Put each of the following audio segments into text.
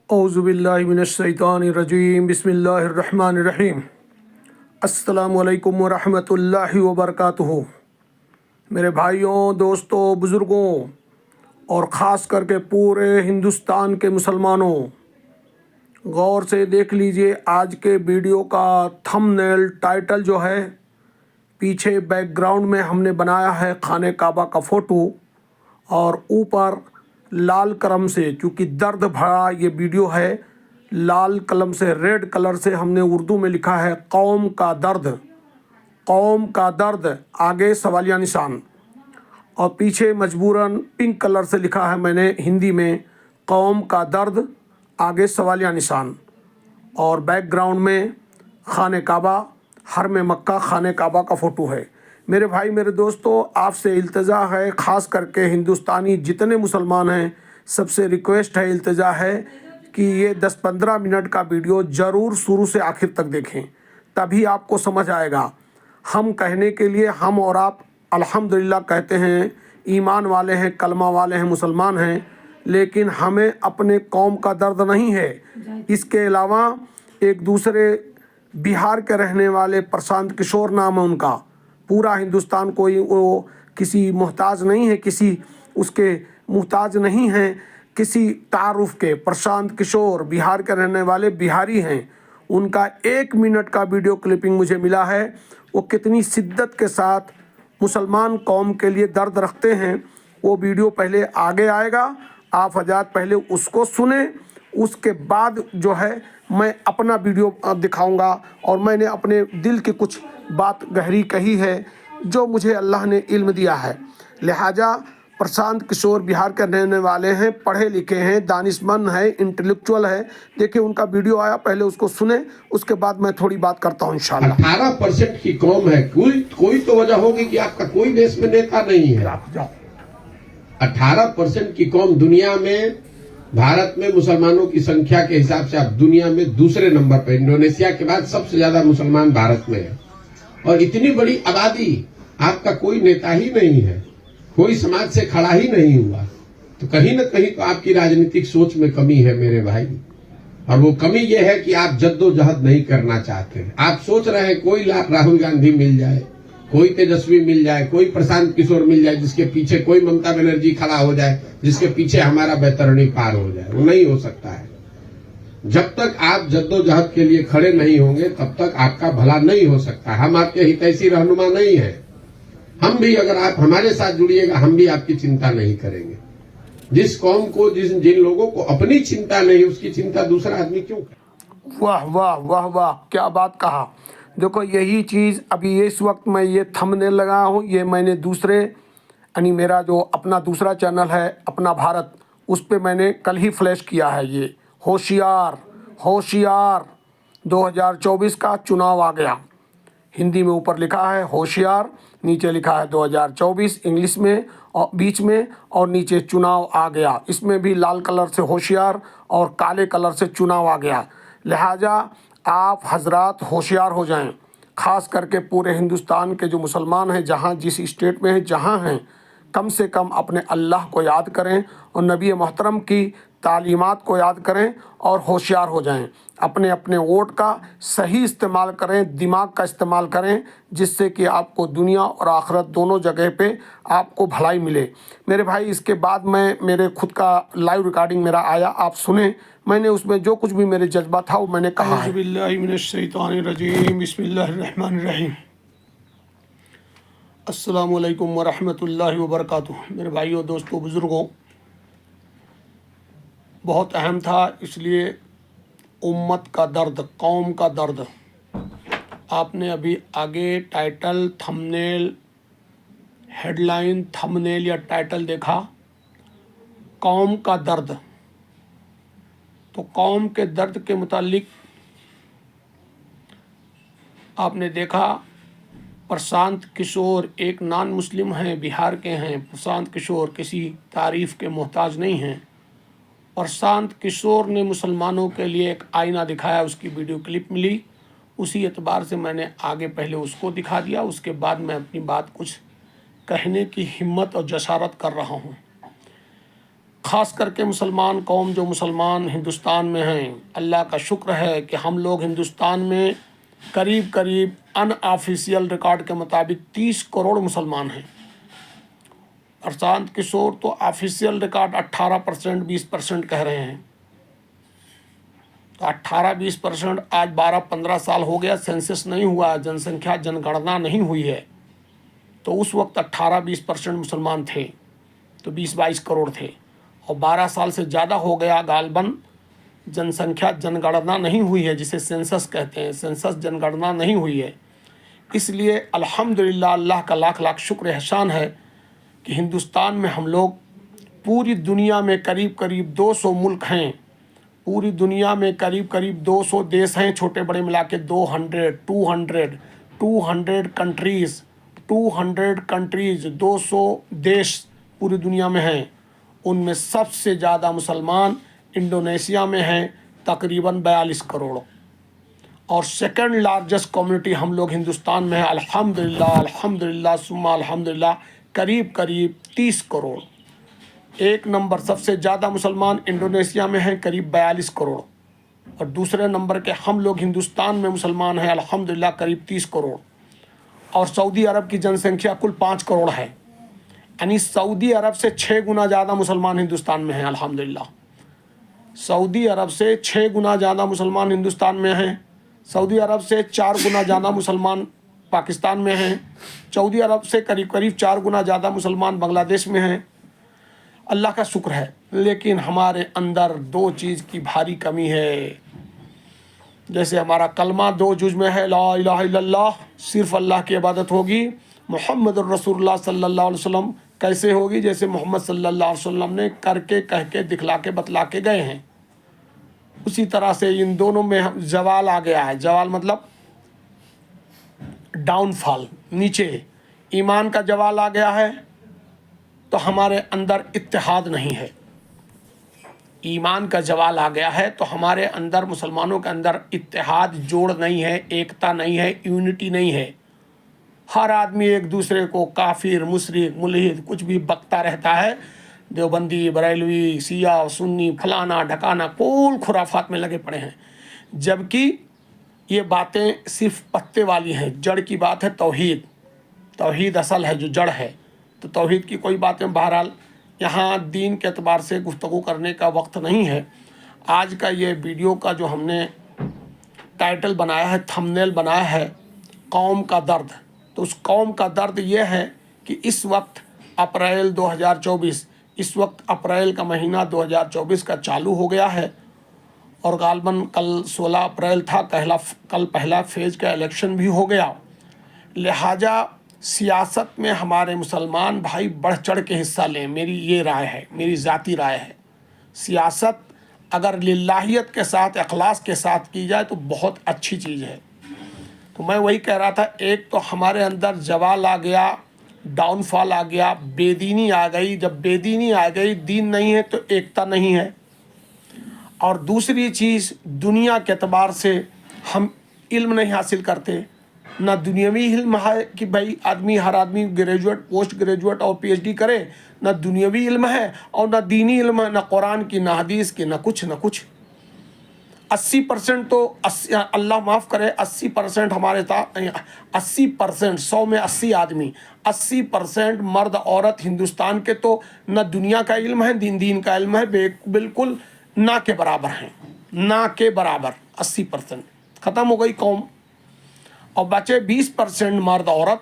औज़ुबिल्लाहिमिनश्शैतानिर्रजीम बिस्मिल्लाहिर्रहमानिर्रहीम। अस्सलामुअलैकुम वरहमतुल्लाहि वबरकातुहू। मेरे भाइयों, दोस्तों, बुज़ुर्गों और ख़ास करके पूरे हिंदुस्तान के मुसलमानों, गौर से देख लीजिए आज के वीडियो का थंबनेल टाइटल जो है। पीछे बैकग्राउंड में हमने बनाया है खाने काबा का फ़ोटो और ऊपर लाल कलम से, क्योंकि दर्द भरा ये वीडियो है, लाल कलम से रेड कलर से हमने उर्दू में लिखा है कौम का दर्द, कौम का दर्द, आगे सवालिया निशान, और पीछे मजबूरन पिंक कलर से लिखा है मैंने हिंदी में कौम का दर्द, आगे सवालिया निशान, और बैकग्राउंड में खाने काबा, हरम मक्का खाने काबा का फ़ोटो है। मेरे भाई, मेरे दोस्तों, आपसे इल्तिजा है, ख़ास करके हिंदुस्तानी जितने मुसलमान हैं सबसे रिक्वेस्ट है, इल्तिजा है कि ये 10-15 मिनट का वीडियो ज़रूर शुरू से आखिर तक देखें, तभी आपको समझ आएगा। हम कहने के लिए हम और आप अल्हम्दुलिल्लाह कहते हैं, ईमान वाले हैं, कलमा वाले हैं, मुसलमान हैं, लेकिन हमें अपने कौम का दर्द नहीं है। इसके अलावा एक दूसरे बिहार के रहने वाले प्रशांत किशोर नाम है उनका, पूरा हिंदुस्तान कोई वो किसी मोहताज नहीं है, किसी उसके मुहताज नहीं है किसी तारुफ के। प्रशांत किशोर बिहार के रहने वाले बिहारी हैं। उनका 1 मिनट का वीडियो क्लिपिंग मुझे मिला है। वो कितनी शिद्दत के साथ मुसलमान कौम के लिए दर्द रखते हैं, वो वीडियो पहले आगे आएगा। आप हज़रात पहले उसको सुने, उसके बाद जो है मैं अपना वीडियो दिखाऊंगा। और मैंने अपने दिल की कुछ बात गहरी कही है जो मुझे अल्लाह ने इल्म दिया है। लिहाजा प्रशांत किशोर बिहार के रहने वाले हैं, पढ़े लिखे हैं, दानिशमंद हैं, इंटेलेक्चुअल है। देखिए उनका वीडियो आया, पहले उसको सुने, उसके बाद मैं थोड़ी बात करता हूँ इंशाल्लाह। 18% की कौम है, कोई तो वजह होगी कि आपका कोई देश में नेता नहीं है। 18% की कौम दुनिया में, भारत में मुसलमानों की संख्या के हिसाब से आप दुनिया में दूसरे नंबर पर, इंडोनेशिया के बाद सबसे ज्यादा मुसलमान भारत में है। और इतनी बड़ी आबादी, आपका कोई नेता ही नहीं है, कोई समाज से खड़ा ही नहीं हुआ, तो कहीं न कहीं तो आपकी राजनीतिक सोच में कमी है मेरे भाई। और वो कमी ये है कि आप जद्दोजहद नहीं करना चाहते। आप सोच रहे हैं कोई राहुल गांधी मिल जाए, कोई तेजस्वी मिल जाए, कोई प्रशांत किशोर मिल जाए, जिसके पीछे कोई ममता बनर्जी खड़ा हो जाए, जिसके पीछे हमारा बैतरणी पार हो जाए। वो नहीं हो सकता है। जब तक आप जद्दोजहद के लिए खड़े नहीं होंगे तब तक आपका भला नहीं हो सकता। हम आपके हितैषी रहनुमा नहीं है। हम भी, अगर आप हमारे साथ जुड़िएगा, हम भी आपकी चिंता नहीं करेंगे। जिस कौम को, जिन लोगों को अपनी चिंता नहीं, उसकी चिंता दूसरा आदमी क्यों करे? वाह वाह वाह वाह, क्या बात कहा। देखो यही चीज़ अभी इस वक्त मैं ये थंबनेल लगाया हूँ, ये मैंने दूसरे, यानी मेरा जो अपना दूसरा चैनल है अपना भारत, उस पे मैंने कल ही फ्लैश किया है। ये होशियार होशियार 2024 का चुनाव आ गया, हिंदी में ऊपर लिखा है होशियार, नीचे लिखा है 2024 इंग्लिश में, और बीच में, और नीचे चुनाव आ गया। इसमें भी लाल कलर से होशियार और काले कलर से चुनाव आ गया। लिहाजा आप हजरात होशियार हो जाएं, ख़ास करके पूरे हिंदुस्तान के जो मुसलमान हैं, जहाँ जिस स्टेट में हैं, जहाँ हैं, कम से कम अपने अल्लाह को याद करें और नबी मोहतरम की तालीमात को याद करें और होशियार हो जाएं। अपने अपने वोट का सही इस्तेमाल करें, दिमाग का इस्तेमाल करें, जिससे कि आपको दुनिया और आखिरत दोनों जगह पे आपको भलाई मिले। मेरे भाई, इसके बाद मैं मेरे खुद का लाइव रिकॉर्डिंग मेरा आया, आप सुने। मैंने उसमें जो कुछ भी मेरे जज्बा था वो मैंने कहा है। औज़ुबिल्लाहिमिनश्शैतानिर्रजीम बिस्मिल्लाहिर्रहमानिर्रहीम। अस्सलामुअलैकुम वरहमतुल्लाहि वबरकातुहू। मेरे भाइयों, दोस्तों, बुज़ुर्गों, बहुत अहम था, इसलिए उम्मत का दर्द, कौम का दर्द। आपने अभी आगे टाइटल, थंबनेल, हेडलाइन, थंबनेल या टाइटल देखा, कौम का दर्द। तो कौम के दर्द के मुतालिक आपने देखा, प्रशांत किशोर एक नॉन मुस्लिम हैं, बिहार के हैं। प्रशांत किशोर किसी तारीफ़ के मोहताज नहीं हैं। प्रशांत किशोर ने मुसलमानों के लिए एक आईना दिखाया, उसकी वीडियो क्लिप मिली, उसी एतबार से मैंने आगे पहले उसको दिखा दिया। उसके बाद मैं अपनी बात कुछ कहने की हिम्मत और जसारत कर रहा हूँ। ख़ास کر کے مسلمان قوم جو مسلمان ہندوستان میں ہیں، اللہ کا شکر ہے کہ ہم لوگ ہندوستان میں قریب ان آفیشیل ریکارڈ کے مطابق 30 کروڑ مسلمان ہیں۔ پرشانت کشور تو آفیشیل ریکارڈ 18% 20% کہہ رہے ہیں، تو 18-20%، آج 12-15 سال ہو گیا سینسس نہیں ہوا، جن سنکھیا جن گणنا نہیں ہوئی ہے، تو اس وقت 18-20% مسلمان تھے، تو 20-22 کروڑ تھے، اور 12 سال سے زیادہ ہو گیا غالباً جن سنکھیا جن گणنا نہیں ہوئی ہے، جسے سینسس کہتے ہیں، سینسس جن گणنا نہیں ہوئی ہے۔ اس لیے الحمدللہ اللہ کا لاکھ لاکھ شکر احسان ہے کہ ہندوستان میں ہم لوگ پوری دنیا میں قریب 200 ملک ہیں، پوری دنیا میں قریب 200 دیش ہیں، چھوٹے بڑے ملا کے 200 کنٹریز 200 دیش پوری دنیا میں ہیں۔ ان میں سب سے زیادہ مسلمان انڈونیشیا میں ہیں، تقریباً 42 کروڑ، اور سیکنڈ لارجسٹ کمیونٹی ہم لوگ ہندوستان میں ہے، الحمدللہ ثم الحمدللہ، قریب 30 کروڑ۔ ایک نمبر سب سے زیادہ مسلمان انڈونیشیا میں ہیں، قریب 42 کروڑ، اور دوسرے نمبر کے ہم لوگ ہندوستان میں مسلمان ہیں الحمدللہ قریب 30 کروڑ، اور سعودی عرب کی جن سنکھیا کل 5 کروڑ ہے، یعنی سعودی عرب سے 6 گنا زیادہ مسلمان ہندوستان میں ہیں الحمدللہ۔ سعودی عرب سے 6 گنا زیادہ مسلمان ہندوستان میں ہیں، سعودی عرب سے 4 گنا زیادہ مسلمان پاکستان میں ہیں، سعودی عرب سے قریب 4 گنا زیادہ مسلمان بنگلہ دیش میں ہیں۔ اللہ کا شکر ہے، لیکن ہمارے اندر 2 چیز کی بھاری کمی ہے۔ جیسے ہمارا کلمہ 2 جز میں ہے، لا الہ الا اللہ، صرف اللہ کی عبادت ہوگی، محمد الرسول اللہ صلی اللہ علیہ وسلم کیسے ہوگی؟ جیسے محمد صلی اللہ علیہ وسلم نے کر کے کہہ کے دکھلا کے بتلا کے گئے ہیں، اسی طرح سے ان دونوں میں زوال آ گیا ہے۔ زوال مطلب ڈاؤن فال، نیچے، ایمان کا زوال آ گیا ہے، تو ہمارے اندر اتحاد نہیں ہے۔ ایمان کا زوال آ گیا ہے تو ہمارے اندر، مسلمانوں کے اندر اتحاد، جوڑ نہیں ہے، ایکتا نہیں ہے، یونٹی نہیں ہے۔ ہر آدمی ایک دوسرے کو کافر، مشرک، ملحد کچھ بھی بکتا رہتا ہے، دیوبندی، بریلوی، شیعہ، سنی، فلانا ڈھکانا، کل خرافات میں لگے پڑے ہیں، جبکہ یہ باتیں صرف پتے والی ہیں۔ جڑ کی بات ہے توحید، توحید اصل ہے جو جڑ ہے، تو توحید کی کوئی باتیں بہرحال یہاں دین کے اعتبار سے گفتگو کرنے کا وقت نہیں ہے۔ آج کا یہ ویڈیو کا جو ہم نے ٹائٹل بنایا ہے، تھمبنیل بنایا ہے، قوم کا درد، تو اس قوم کا درد یہ ہے کہ اس وقت اپریل 2024، اس وقت اپریل کا مہینہ 2024 کا چالو ہو گیا ہے، اور غالباً کل 16 اپریل تھا، کل پہلا فیز کا الیکشن بھی ہو گیا۔ لہٰذا سیاست میں ہمارے مسلمان بھائی بڑھ چڑھ کے حصہ لیں، میری یہ رائے ہے، میری ذاتی رائے ہے۔ سیاست اگر للہیت کے ساتھ، اخلاص کے ساتھ کی جائے تو بہت اچھی چیز ہے۔ تو میں وہی کہہ رہا تھا، ایک تو ہمارے اندر زوال آ گیا، ڈاؤن فال آ گیا، بے دینی آ گئی۔ جب بے دینی آ گئی، دین نہیں ہے تو ایکتا نہیں ہے۔ اور دوسری چیز، دنیا کے اعتبار سے ہم علم نہیں حاصل کرتے، نہ دنیاوی علم ہے کہ بھائی ہر آدمی گریجویٹ، پوسٹ گریجویٹ اور پی ایچ ڈی کرے، نہ دنیاوی علم ہے اور نہ دینی علم ہے، نہ قرآن کی، نہ حدیث کی، نہ کچھ 80% تو اللہ معاف کرے، 80% ہمارے 80%، 100 میں 80 آدمی، 80% مرد عورت ہندوستان کے تو نہ دنیا کا علم ہے، دین کا علم ہے، بالکل نہ کے برابر ہیں، نہ کے برابر 80%۔ ختم ہو گئی قوم، اور بچے 20% مرد عورت۔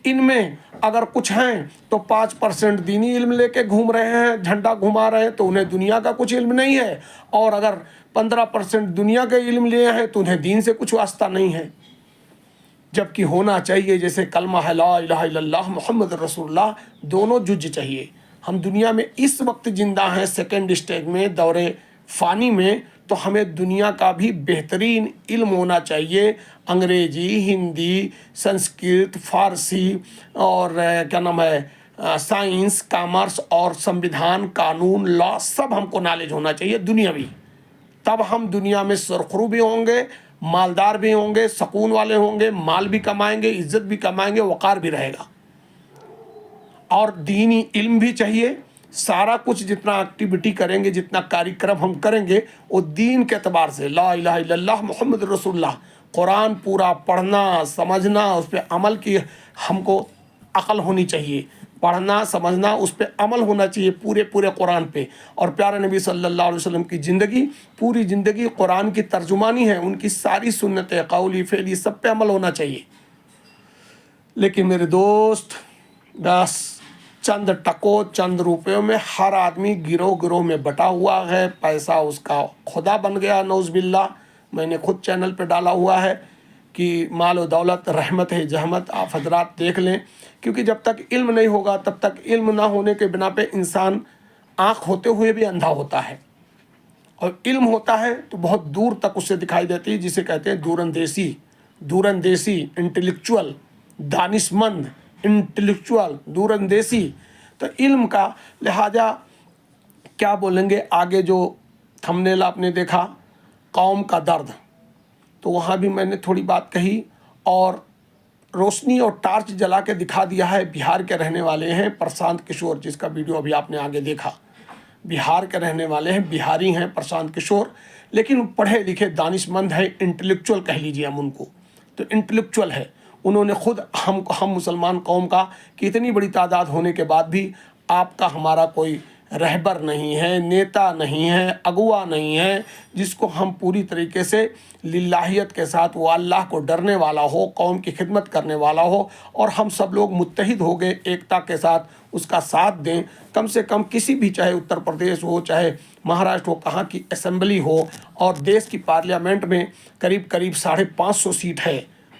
ان میں اگر کچھ ہیں تو 5% دینی علم لے کے گھوم رہے ہیں، جھنڈا گھما رہے ہیں، تو انہیں دنیا کا کچھ علم نہیں ہے، اور اگر 15% دنیا کا علم لیے ہیں تو انہیں دین سے کچھ واسطہ نہیں ہے۔ جبکہ ہونا چاہیے جیسے کلمہ ہے لا الہ الا اللہ محمد الرسول اللہ، دونوں جج چاہیے۔ ہم دنیا میں اس وقت زندہ ہیں، سیکنڈ اسٹیج میں، دور فانی میں، تو ہمیں دنیا کا بھی بہترین علم ہونا چاہیے۔ انگریزی، ہندی، سنسکرت، فارسی، اور کیا نام ہے، سائنس، کامرس، اور سمویدھان، قانون، لا، سب ہم کو نالج ہونا چاہیے دنیاوی۔ تب ہم دنیا میں سرخرو بھی ہوں گے، مالدار بھی ہوں گے، سکون والے ہوں گے، مال بھی کمائیں گے، عزت بھی کمائیں گے، وقار بھی رہے گا۔ اور دینی علم بھی چاہیے، सारा कुछ जितना एक्टिविटी करेंगे, जितना कार्यक्रम हम करेंगे, वो दीन के एतबार से ला इलाहा इल्लल्लाह मुहम्मद रसूलुल्लाह, कुरान पूरा पढ़ना समझना, उस पर अमल की हमको अकल होनी चाहिए, पढ़ना समझना उस पर अमल होना चाहिए पूरे पूरे कुरान पे। और प्यारे नबी सल्लल्लाहु अलैहि वसल्लम की ज़िंदगी, पूरी ज़िंदगी कुरान की तर्जुमानी है, उनकी सारी सुन्नतें कौली फ़ेली सब पे अमल होना चाहिए। लेकिन मेरे दोस्त, बस चंद टकों चंद रुपयों में हर आदमी गिरोह गिरोह में बटा हुआ है, पैसा उसका खुदा बन गया नौज़बिल्ला। मैंने खुद चैनल पे डाला हुआ है कि माल और दौलत रहमत है जहमत, आप हजरात देख लें, क्योंकि जब तक इल्म नहीं होगा तब तक इल्म ना होने के बिना पे इंसान आँख होते हुए भी अंधा होता है, और इल्म होता है तो बहुत दूर तक उससे दिखाई देती है, जिसे कहते हैं दूरंदेशी। दूरंदेशी इंटेलेक्चुअल, दानिशमंद इंटेलेक्चुअल, दूरंदेशी। तो इल्म का लिहाजा क्या बोलेंगे, आगे जो थंबनेल आपने देखा कौम का दर्द, तो वहाँ भी मैंने थोड़ी बात कही और रोशनी और टार्च जला के दिखा दिया है। बिहार के रहने वाले हैं प्रशांत किशोर, जिसका वीडियो अभी आपने आगे देखा, बिहार के रहने वाले हैं, बिहारी हैं प्रशांत किशोर, लेकिन पढ़े लिखे दानिशमंद है, इंटेलेक्चुअल कह लीजिए हम उनको, तो इंटेलेक्चुअल है। उन्होंने खुद हम मुसलमान कौम का कि इतनी बड़ी तादाद होने के बाद भी आपका हमारा कोई रहबर नहीं है, नेता नहीं है, अगुवा नहीं है, जिसको हम पूरी तरीके से लिल्लाहियत के साथ, वो अल्लाह को डरने वाला हो, कौम की खिदमत करने वाला हो, और हम सब लोग मुत्तहिद हो गए एकता के साथ उसका साथ दें। कम से कम किसी भी, चाहे उत्तर प्रदेश हो, चाहे महाराष्ट्र हो, कहाँ की असेंबली हो, और देश की पार्लियामेंट में करीब करीब 550 सीट है,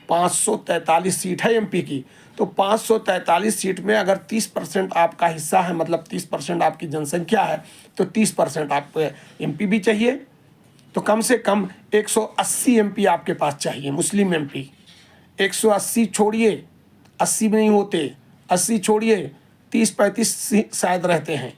543 सीट है एमपी की, तो 543 सीट में अगर 30% आपका हिस्सा है, मतलब 30% आपकी जनसंख्या है, तो 30% आपको एमपी भी चाहिए। तो कम से कम 180 एमपी आपके पास चाहिए, मुस्लिम एमपी। 180 छोड़िए, 80 भी नहीं होते, 80 छोड़िए, 30-35 शायद रहते हैं।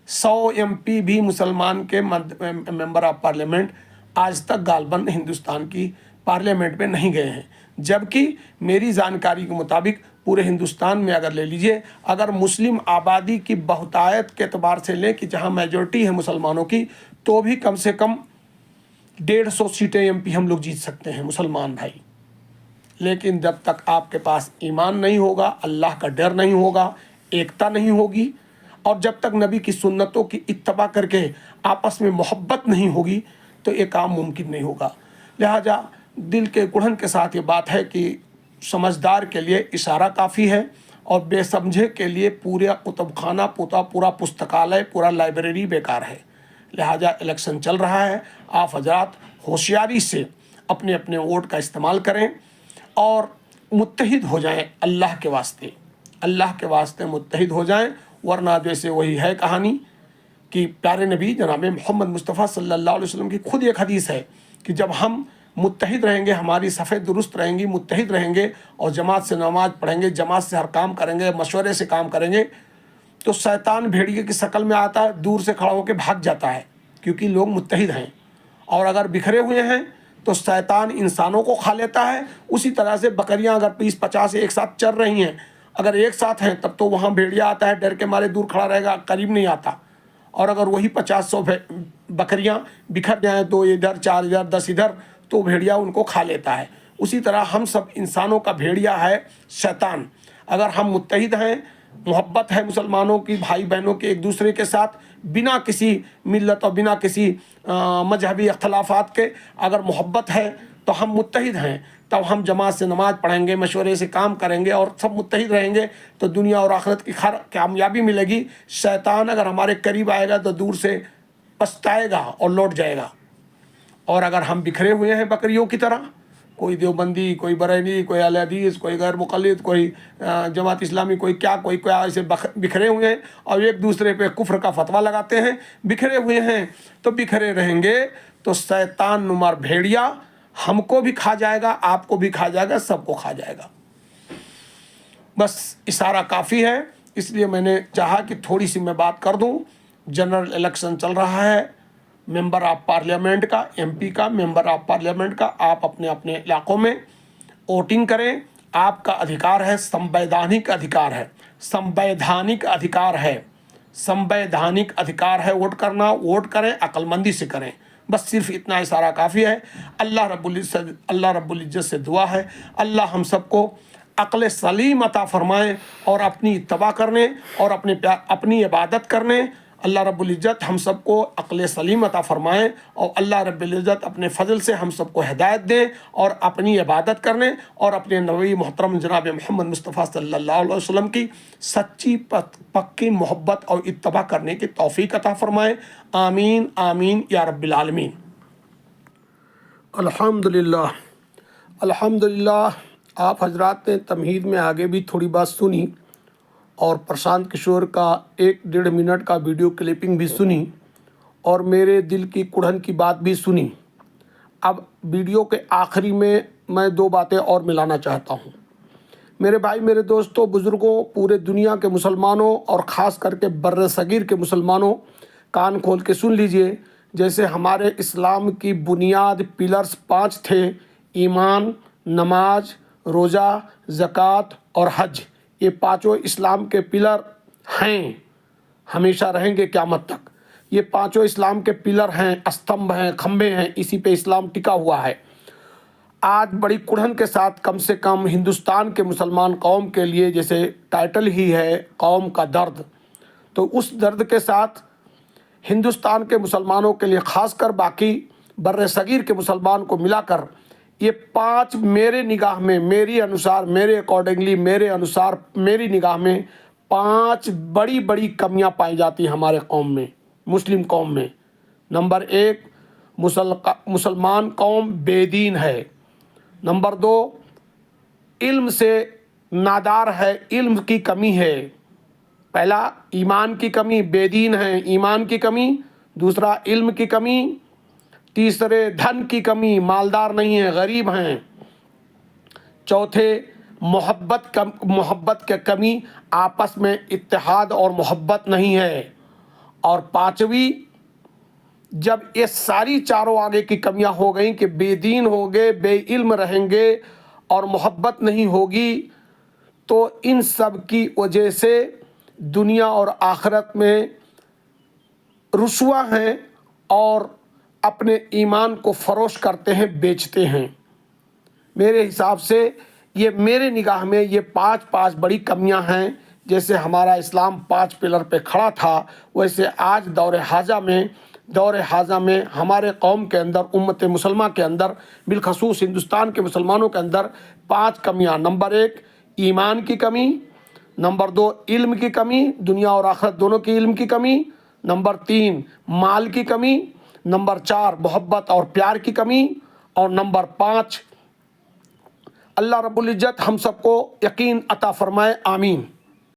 100 एमपी भी मुसलमान के मेंबर ऑफ पार्लियामेंट आज तक गालबन हिंदुस्तान की पार्लियामेंट में नहीं गए हैं, जबकि मेरी जानकारी के मुताबिक पूरे हिंदुस्तान में अगर ले लीजिए, अगर मुस्लिम आबादी की बहुतायत के एतबार से लें कि जहां मेजॉरिटी है मुसलमानों की, तो भी कम से कम 150 सीटें एमपी हम लोग जीत सकते हैं मुसलमान भाई। लेकिन जब तक आपके पास ईमान नहीं होगा, अल्लाह का डर नहीं होगा, एकता नहीं होगी, और जब तक नबी की सुन्नतों की इत्तबा करके आपस में मोहब्बत नहीं होगी, तो ये काम मुमकिन नहीं होगा। लिहाजा दिल के कुढ़न के साथ ये बात है कि समझदार के लिए इशारा काफ़ी है, और बेसमझे के लिए पूरा कुतुबखाना, पूरा पुस्तकालय, पूरा लाइब्रेरी बेकार है। लिहाजा इलेक्शन चल रहा है, आप हजरात होशियारी से अपने अपने वोट का इस्तेमाल करें और मुत्तहिद हो जाएं, अल्लाह के वास्ते, अल्लाह के वास्ते मुत्तहिद हो जाएं। वरना जैसे वही है कहानी कि प्यारे नबी जनाब मोहम्मद मुस्तफ़ा सल्लल्लाहु अलैहि वसल्लम की खुद एक हदीस है कि जब हम मुत्तहिद रहेंगे, हमारी सफ़ेद दुरुस्त रहेंगी, मुत्तहिद रहेंगे और जमात से नमाज पढ़ेंगे, जमात से हर काम करेंगे, मशवरे से काम करेंगे, तो शैतान भेड़िए की शक्ल में आता है, दूर से खड़ा होकर भाग जाता है, क्योंकि लोग मुत्तहिद हैं। और अगर बिखरे हुए हैं तो शैतान इंसानों को खा लेता है। उसी तरह से बकरियां अगर 20-50 एक साथ चर रही हैं, अगर एक साथ हैं, तब तो वहाँ भेड़िया आता है, डर के मारे दूर खड़ा रहेगा, करीब नहीं आता। और अगर वही 50-100 बकरियां बिखर जाएँ, 2 इधर, 4 इधर, 10 इधर, तो भेड़िया उनको खा लेता है। उसी तरह हम सब इंसानों का भेड़िया है शैतान। अगर हम मुत्तहिद हैं, मोहब्बत है मुसलमानों की, भाई बहनों के एक दूसरे के साथ, बिना किसी मिल्लत और बिना किसी मजहबी अख्तलाफात के अगर मोहब्बत है, तो हम मुत्तहिद हैं, तब हम जमात से नमाज पढ़ेंगे, मशवरे से काम करेंगे और सब मुत्तहिद रहेंगे, तो दुनिया और आखिरत की कामयाबी मिलेगी। शैतान अगर हमारे करीब आएगा तो दूर से पछताएगा और लौट जाएगा। और अगर हम बिखरे हुए हैं बकरियों की तरह, कोई देवबंदी, कोई बरेली, कोई अहले हदीस, कोई गैर मुक़ल्लिद, कोई जमात इस्लामी, कोई क्या ऐसे बिखरे हुए हैं और एक दूसरे पे कुफ्र का फतवा लगाते हैं, बिखरे हुए हैं, तो बिखरे रहेंगे तो शैतान नुमार भेड़िया हमको भी खा जाएगा, आपको भी खा जाएगा, सबको खा जाएगा। बस इशारा काफ़ी है, इसलिए मैंने चाहा कि थोड़ी सी मैं बात कर दूं। जनरल इलेक्शन चल रहा है, मेंबर ऑफ पार्लियामेंट का, एमपी का, मेंबर ऑफ पार्लियामेंट का, आप अपने अपने इलाकों में वोटिंग करें। आपका अधिकार है, संवैधानिक अधिकार है, संवैधानिक अधिकार है, संवैधानिक अधिकार है वोट करना, वोट करें, अक्लमंदी से करें। बस सिर्फ इतना इशारा काफ़ी है। अल्लाह रब्बुल इज़्ज़त से दुआ है, अल्लाह हम सबको अक्ल सलीम अता फरमाए और अपनी इत्तबा करने और अपनी इबादत करने। अल्लाह रब्बुल इज़्ज़त हम सबको अक्ल सलीम अता फरमाए और अल्लाह रब्बुल इज़्ज़त अपने फजल से हम सबको हिदायत दे और अपनी इबादत करने और अपने नबी मोहतरम जनाब मोहम्मद मुस्तफ़ा सल्लल्लाहु अलैहि वसल्लम की सच्ची पक्की मोहब्बत और इत्तबा करने की तौफीक अता फरमाए। आमीन आमीन या रब्बिल आलमीन। अल्हम्दुलिल्लाह अल्हम्दुलिल्लाह। आप हजरात ने तमहीद में आगे भी थोड़ी बात सुनी और प्रशांत किशोर का 1-1.5 मिनट का वीडियो क्लिपिंग भी सुनी और मेरे दिल की कुढ़न की बात भी सुनी। अब वीडियो के आखिरी में मैं 2 बातें और मिलाना चाहता हूँ। मेरे भाई, मेरे दोस्तों, बुज़ुर्गों, पूरे दुनिया के मुसलमानों और ख़ास करके बर्र सगीर के मुसलमानों, कान खोल के सुन लीजिए। जैसे हमारे इस्लाम की बुनियाद पिलर्स 5 थे, ईमान, नमाज, रोज़ा, ज़कात और हज। ये 5 इस्लाम के पिलर हैं, हमेशा रहेंगे क़यामत तक। ये 5 इस्लाम के पिलर हैं, स्तंभ हैं, खंभे हैं, इसी पे इस्लाम टिका हुआ है। आज बड़ी कुढ़न के साथ कम से कम हिंदुस्तान के मुसलमान कौम के लिए, जैसे टाइटल ही है कौम का दर्द, तो उस दर्द के साथ हिंदुस्तान के मुसलमानों के लिए, ख़ासकर बाकी बर्र सगीर के मुसलमान को मिलाकर ये 5 मेरे निगाह में, मेरी अनुसार, मेरे अकॉर्डिंगली, मेरे अनुसार, मेरी निगाह में 5 बड़ी बड़ी कमियां पाई जाती हैं हमारे कौम में, मुस्लिम कौम में। नंबर 1, मुसलमान कौम बेदीन है। नंबर 2, इल्म से नादार है, इल्म की कमी है। पहला ईमान की कमी, बेदीन है, ईमान की कमी। दूसरा इल्म की कमी। तीसरे धन की कमी, मालदार नहीं है, गरीब हैं। चौथे मोहब्बत की कमी, आपस में इत्तेहाद और मोहब्बत नहीं है। और 5वीं, जब ये सारी चारों आगे की कमियां हो गई कि बेदीन हो गए, बेइल्म रहेंगे और मोहब्बत नहीं होगी, तो इन सब की वजह से दुनिया और आखिरत में रुसवा हैं और अपने ईमान को फरोश करते हैं, बेचते हैं। मेरे हिसाब से ये, मेरे निगाह में ये 5 बड़ी कमियां हैं। जैसे हमारा इस्लाम 5 पिलर पे खड़ा था, वैसे आज दौर हाजा में हमारे कौम के अंदर, उम्मत मुसलमान के अंदर, बिलखसूस हिंदुस्तान के मुसलमानों के अंदर 5 कमियां। नंबर 1, ईमान की कमी। नंबर 2, इल्म की कमी, दुनिया और आखिरत दोनों की इल्म की कमी। नंबर 3, माल की कमी। नंबर 4, मोहब्बत और प्यार की कमी। और नंबर 5, अल्लाह रब्बुल इज़्ज़त हम सबको यकीन अता फरमाए। आमीन।